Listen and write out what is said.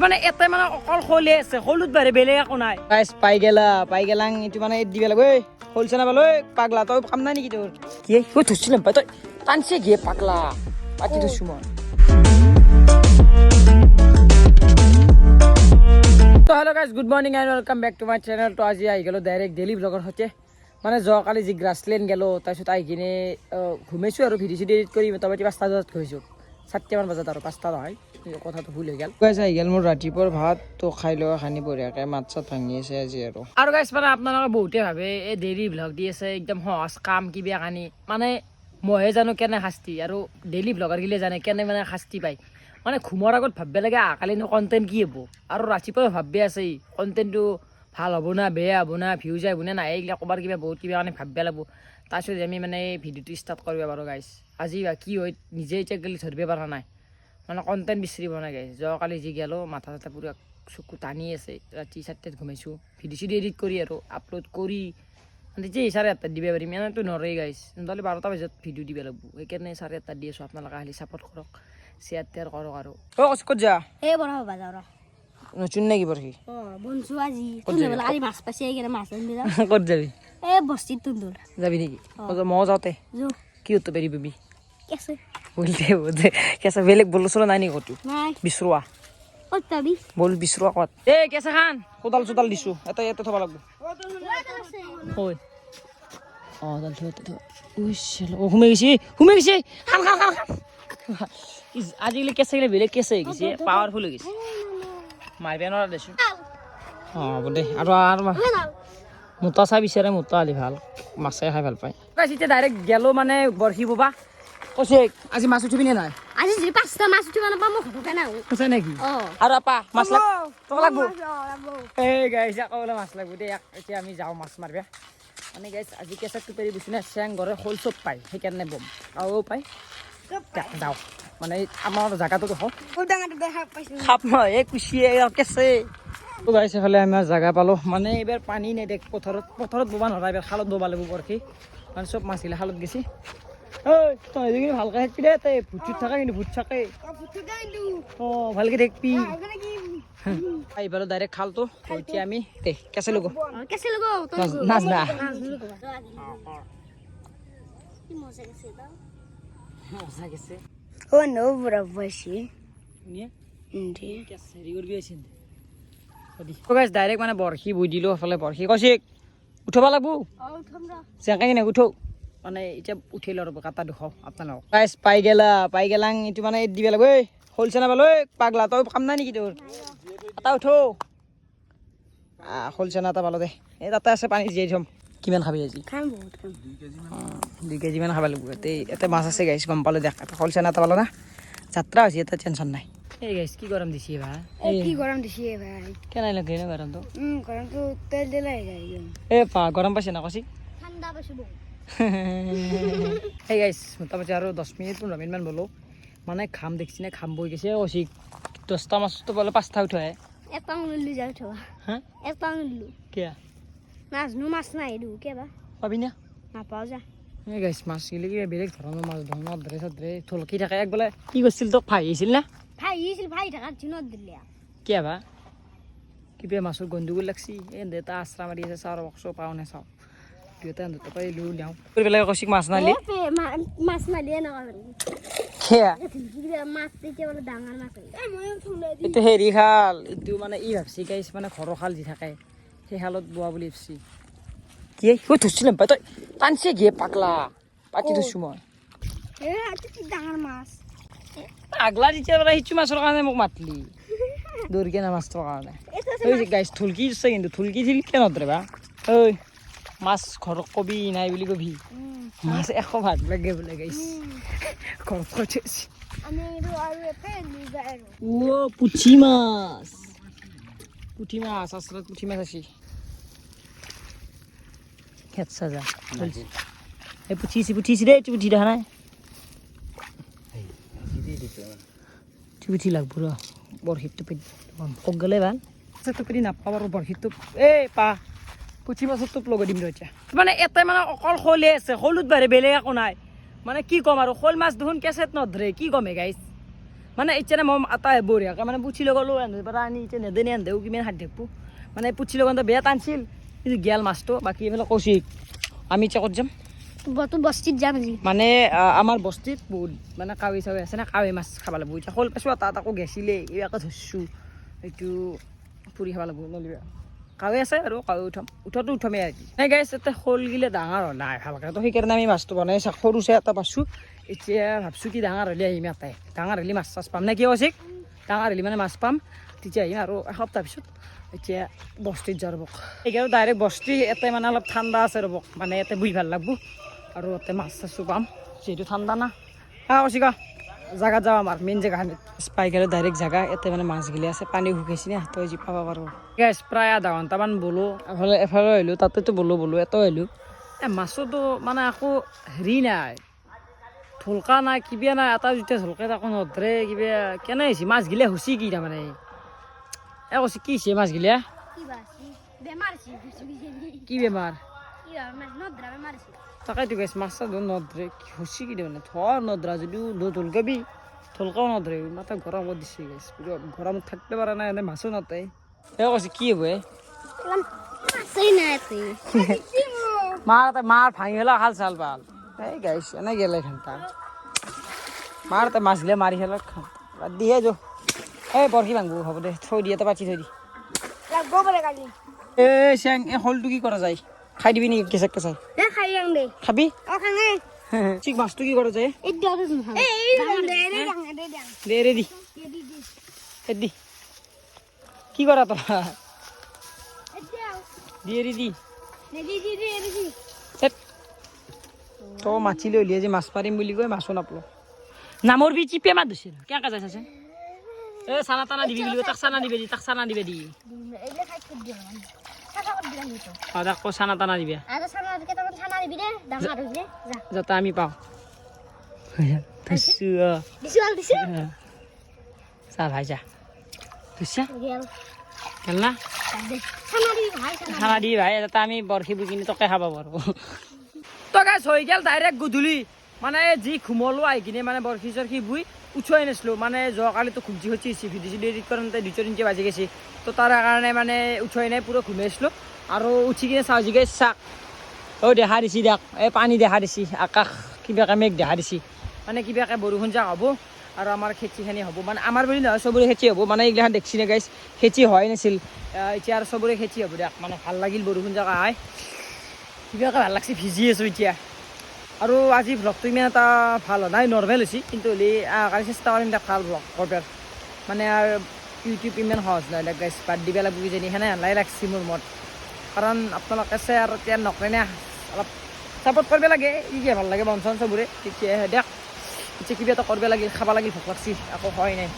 মানে এতে মানে অকল খোলে আছে খোলত বারে বেলেগ একো নাই গাইস পাই গেলাং এটু মানে এড দিবে লাগবে খোলছে না বলো পাগলা তুই কাম নাই নাকি তোর কি কই ধরছিলাম ভাই তুই টানছে গিয়ে পাগলা পাটি তো সুমন তো hello guys good morning and welcome back to my channel তো আজি আই গেল ডাইরেক্ট ডেইলি ব্লগার হচ্ছে মানে যোৱাকালি যি গ্ৰাছলেণ্ড গেল তাৰপিছত আহি কিনে ঘুমাইছোঁ আৰু ভিডিঅ' চিডিঅ' এডিট কৰি মোটামুটি 5টা বজাত ঘুমাইছোঁ 7টামান বজাত আৰু 5টা নহয় কথাটো ভুল হৈ গেল গাইছ আহি গেল মোৰ ৰাতিপুৱাৰ ভাত তো খাই লোৱা খানি বঢ়িয়াকৈ মাত চাত ভাঙি আছে আজি আৰু গাইছ মানে আপোনালোকে বহুতে ভাবে এই ডেইলি ব্লগ দি আছে একদম সহজ কাম কিবা কানি মানে মইহে জানো কেনে শাস্তি আৰু ডেইলি ব্লগাৰ গিলে জানে কেনে মানে শাস্তি পায় মানে ঘুমৰ আগত ভাববে লাগে কালিনো কণ্টেণ্ট কি হ'ব আৰু ৰাতিপুৱা ভাববে আছে কণ্টেণ্টটো ভাল হ'ব না বেয়া হ'ব না ভিউজ আহিব না নাই এইগিলা ক'বাৰ কিবা বহুত কিবা মানে ভাবিব লাগিব তাৰপিছত আমি মানে ভিডিঅ'টো ষ্টাৰ্ট কৰিব পাৰোঁ গাইছ আজি কি হয় নিজে এতিয়া গেলি ধৰিব পৰা নাই মানে কণ্টেণ্ট বিচাৰিব নাই গাইছ যোৱাকালি যি গেলোঁ মাথা চাথা পুৰা চকু টানি আছে ৰাতি 4টাত ঘুমাইছোঁ ভিডিঅ' চিডিঅ' এডিট কৰি আৰু আপলোড কৰি মানে যে 7:30 দিব পাৰিম এনেতো নৰেই গাইছ নহ'লে 12টা বজাত ভিডিঅ' দিব লাগিব সেইকাৰণে 7:30 দি আছোঁ আপোনালোকে খালি ছাপৰ্ট কৰক শ্বেয়াৰ টেয়াৰ কৰক আৰু ক'ত যা এই বনাব বাজাৰ নতুন নেকি বৰহি বনছো আজি তুন্দুল আজি মাছ পাইছে এইকেইটা মাছ আনিবি যাওঁ ক'ত যাবি এই বস্তিত তুন্দুল যাবি নেকি মই যাওঁতে যো কি উত্তৰ পাৰি পাবি কেছে বলতে কেঁচা বেলেগ বল চলা নাই নেকি ক'তো নাই বিচৰোৱা ক'ত যাবি বল বিচৰোৱা ক'ত এই কেঁচা খান কোদাল চোদাল দিছোঁ এটা থ'ব লাগিব হয় অঁ দাল সোমাই গৈছে খান আজিকালি কেঁচা গিলে বেলেগ কেঁচা হৈ গৈছে পাৱাৰফুল হৈ গৈছে মাৰিব নোৱাৰা দেচোন অঁ হ'ব দে আৰু মোটা চাই বিচাৰে মোটা হ'লে ভাল মাছে খাই ভাল পায় এতিয়া ডাইৰেক্ট গেলোঁ মানে বৰশী ববা কৈছে আজি মাছ উঠিবি নে নাই আজি যদি 5টা মাছ উঠিব নাপাওঁ মই ঘৰতে নাহোঁ কৈছে নেকি আৰু আপা মাছ লাগব এই গাইছ আকৌ বোলে মাছ লাগব দেই এতিয়া আমি যাওঁ মাছ মাৰিবা মানে গাইছ আজি কেঁচা টুপেৰি দিছোঁ না চেং ঘৰে শ'ল চব পায় সেইকাৰণে বম আৰু পায় যাওঁ মানে আমাৰ জেগাটো দেখোঁ খাপ নহয় এই কুচিয়ে কেঁচে গাইছ এইফালে আমি জেগা পালোঁ মানে এইবাৰ পানী নেদেখ পথাৰত ববা নোৱাৰা এইবাৰ খালত ববা লাগিব বৰশী মানে চব মাছ গিলা খালত গৈছে ঐ তই কিন্তু ভালকৈ থাকিবি দে তই ভুট থকা কিন্তু ভুট থাকে অঁ ভালকৈ থাকিবি এইবাৰ ডাইৰেক্ট খালটো এতিয়া আমি দে কেঁচে লগো নাচ না ও নো বরাবরছি ডাইৰেক্ট মানে বৰশী বৈ দিলোঁ সেইফালে বৰশী কৌশিক উঠাব লাগব চেঙাই কিনে উঠো মানে এতিয়া উঠিলোঁ আৰু কাটা দুখাওঁ আপোনালোকক গাইছ পাই গেলাং এইটো মানে এড দিব লাগিব খোলছে না পালো পাগলা তই কাম নাই নেকি তোৰ এটা উঠো খোলছে না এটা পালো দে এই তাতে আছে পানী জীয়াই থ'ম কিমান খাবি আজি 2 কেজিমান খাব লাগিব ইয়াতে মাছ আছে গাইছ গম পালোঁ দেখ এটা খোলছে না এটা পালো না যাত্ৰা হৈছে এটা টেনশ্যন নাই এই গাইছ কি গৰম দিছে কি গৰম দিছে ভাই কেনে লাগে ন গৰমটো গৰমটো তেল দিলাই যায় এই পা গৰম পাইছে না কৌশিক ঠাণ্ডা পাইছো এই গাইছ মোটামুটি আৰু 10 মিনিট 15 মিনিটমান ব'লো মানে খাম দেখিছি নে খাম বৈ গৈছে কৌশিক 10টা মাছটো বোলে 5টা উঠাই এটা উলিলি যাই থোৱা হা এটা উলিলো কিয়া নাজনো মাছ নাই দু কেবা পাবি না নাপাওঁ যা এই গাইছ মাছ গিলে কিবা বেলেগ ধৰণৰ মাছ ধৰণৰ ধৰে চাদৰে থলকি থাকে এক বোলে কি কৰিছিল তোক ভাই আহিছিল না ভাই থাকাত দিনত দিলে কিয়া বা কিবা মাছৰ গন্ধগোল লাগছি এই দেউতা আশ্ৰা মাৰি আছে চাওঁ চব পাওঁ নে চাওঁ দুয়োটা দুটা পাই লৈ যাওঁ কৰি পেলাই কৌশিক মাছ নালি মাছ নালিয়ে নকৰে কিয়া মাছ তেতিয়া বোলে ডাঙৰ মাছ এইটো হেৰি খাল এইটো মানে ই ভাবছি গাইছ মানে ঘৰৰ খাল যি থাকে সেই খালত বোৱা বুলি ভাবছি কি ধৰছিলাম পাই তই টানছে গিয়ে পাগলা পাতি ধৰছোঁ মই ডাঙৰ মাছ পাগলা যেতিয়া পৰা সিটো মাছৰ কাৰণে মোক মাতলি দৌৰিকে না মাছটোৰ কাৰণে গাইছ থুলকি দিছে কিন্তু থুলকি দিল কিয় নধৰে বা ঐ মাছ ঘৰত কবি নাই বুলি কবি মাছ 100 ভাগ লাগে বোলে গাইছ ঘৰত কৈছে পুঠি মাছ আচলত পুঠি মাছ আছে খেতছা যা এই পুঠিছি দেই পুঠি দেখা নাই পুঠি লাগব ৰ বৰশীটো কক গ'লে ভাল টুপেৰি নাপাব আৰু বৰশীটো এই পা পুঠি মাছৰ টোপ লগাই দিম ৰ এতিয়া মানে এটাই মানে অকল শ'লে আছে শ'লত বাৰে বেলেগ একো নাই মানে কি ক'ম আৰু শ'ল মাছ দেখোন কেঁচেত নধৰে কি ক'মে গাইছ মানে এতিয়া মই এটা বঢ়িয়াকৈ মানে পুঠি লগালোঁ এনে পৰা আনি এতিয়া নেদেনে এন্ধেও কিমান হাত দেখব মানে পুঠি লগাওঁতে বেয়া টানছিল কিন্তু গেল মাছটো বাকী এইফালে কৌশিক আমি এতিয়া ক'ত যাম তোৰ বস্তিত যাম আজি মানে আমাৰ বস্তিত বহুত মানে কাৱৈ চাৱৈ আছে না কাৱৈ মাছ খাব লাগিব এতিয়া শ'ল পাইছোঁ তাত আকৌ গেছিলে এইবাকে ধৰিছোঁ এইটো পুৰি খাব লাগিব নলিবা কাৱৈ আছে আৰু কাৱৈ উঠাটো উঠামেই আজি নাই গাইছ এতিয়া শ'লগিলে ডাঙৰ হ'ল নাই ভালকৈ তো সেইকাৰণে আমি মাছটো বনাই সৰু চাই এটা পাইছোঁ এতিয়া ভাবছোঁ কি ডাঙৰ হ'লে আহিম ইয়াতে ডাঙৰ হ'লে মাছ চাছ পাম নে কি কৈছে ডাঙৰ হ'লে মানে মাছ পাম তেতিয়া আহিম আৰু এসপ্তাহ পিছত এতিয়া বস্তিত যাওঁ ৰ'বক এইকাৰণে ডাইৰেক্ট বস্তি ইয়াতে মানে অলপ ঠাণ্ডা আছে ৰ'বক মানে ইয়াতে বুহি ভাল লাগব আৰু ইয়াতে মাছ চাছো পাম যিহেতু ঠাণ্ডা না কৈছি কা জাগাত যাওঁ আমাৰ মেইন জেগাখিনিত পাই গ'লে ডাইৰেক্ট জেগা ইয়াতে মানে মাছগিলা আছে পানী শুকাইছে না তই যি পাব পাৰোঁ গেছ প্ৰায় আধা ঘণ্টামান বলো এফালে আহিলোঁ তাতেতো বলো এটাও আহিলোঁ মাছতো মানে একো হেৰি নাই ঢোলকা নাই কিবা নাই এটা যেতিয়া ঢোলকা একো নধৰে কিবা কেনে হৈছে মাছগিলা হৈছে কি তাৰমানে কৈছে কি হৈছে মাছগিলা কি বেমাৰ তাকেইতো গেছ মাছ চাছ নধৰে কি হৈছে কি তাৰমানে ধৰ নধৰা যদিও ঢোলকাবি ঢোলকাও নধৰে মাথা গৰম কৰি দিছে গেছ গৰমত থাকিব পৰা নাই এনে মাছো নধৰে কৈছে কি হ'ব মাৰ ভাঙি পেলা খাল চাল ভাল এই গাইছ এনে গেলে ঘণ্টা মাৰ তাই মাছ গিলা মাৰি খেলা বাদ দিয়ে যো এই বৰশী ভাঙবো হ'ব দে থৈ দিয়ে পাতি থৈ দি এই চেং এই শ'লটো কি কৰা যায় খাই দিবি নেকি কেঁচাক কেঁচাই খাবি ঠিক মাছটো কি কৰা যায় দে ৰেডি দি কি কৰা তৰা দিয়ে ৰেডি তো মাছি লৈ উলিয়াই যে মাছ পাৰিম বুলি কৈ মাছো নাপালোঁ নামৰ বি চিপে মাত দিছিল কেনেকৈ যাই চাচোন এই চানা টানা দিবি বুলি তাক চানা দিবে দি তাক চানা টানা দিবে যাতে আমি পাওঁ চা ভাই যা বুঝছা গেল না চানা দি ভাই যাতে আমি বৰশী বুকিনি তোকে খাব পাৰোঁ তো গাছ হৈ গেল ডাইৰেক্ট গধূলি মানে যি ঘুমলো আহি কিনে মানে বৰশী চৰশী বুই উঠোৱাই নাছিলোঁ মানে যোৱাকালিতো খুবজি খচি হৈছে ভিডিঅ' চিডিঅ' এডিট কৰোঁতে 2-3 বাজি গৈছে তো তাৰ কাৰণে মানে উঠোৱাই নাই পুৰা ঘুমাই আছিলোঁ আৰু উঠি কিনে চাওঁ জিগে চাক দেখা দিছি দিয়ক এই পানী দেখা দিছি আকাশ কিবাকে মেঘ দেখা দিছি মানে কিবাকে বৰষুণ যাক হ'ব আৰু আমাৰ খেতিখিনি হ'ব মানে আমাৰ বুলি নহয় চবৰে খেতি হ'ব মানে এইগিলাখন দেখছি নে গাইছ খেতি হোৱাই নাছিল এতিয়া আৰু চবৰে খেতি হ'ব দিয়ক মানে ভাল লাগিল বৰষুণ যাক আহে কিবাকে ভাল লাগছে ভিজি আছোঁ এতিয়া আৰু আজি ভ্লগটো ইমান এটা ভাল হোৱা নাই নৰ্মেল হৈছে কিন্তু হ'লে কালি চেষ্টা কৰিম তাক ভাল ভ্লগ কৰাৰ মানে আৰু ইউটিউব ইমান সহজ নহয় গাইছ বাদ দিব লাগিব কিজানি সেনে হেলাই লাগছে মোৰ মত কাৰণ আপোনালোকে শ্বেয়াৰ এতিয়া নকৰে না অলপ ছাপৰ্ট কৰিব লাগে কি ভাল লাগে মন চন চবৰে তেতিয়াহে দিয়ক এতিয়া কিবা এটা কৰিব লাগিল খাব লাগিল ভোক লাগছি একো হয় নাই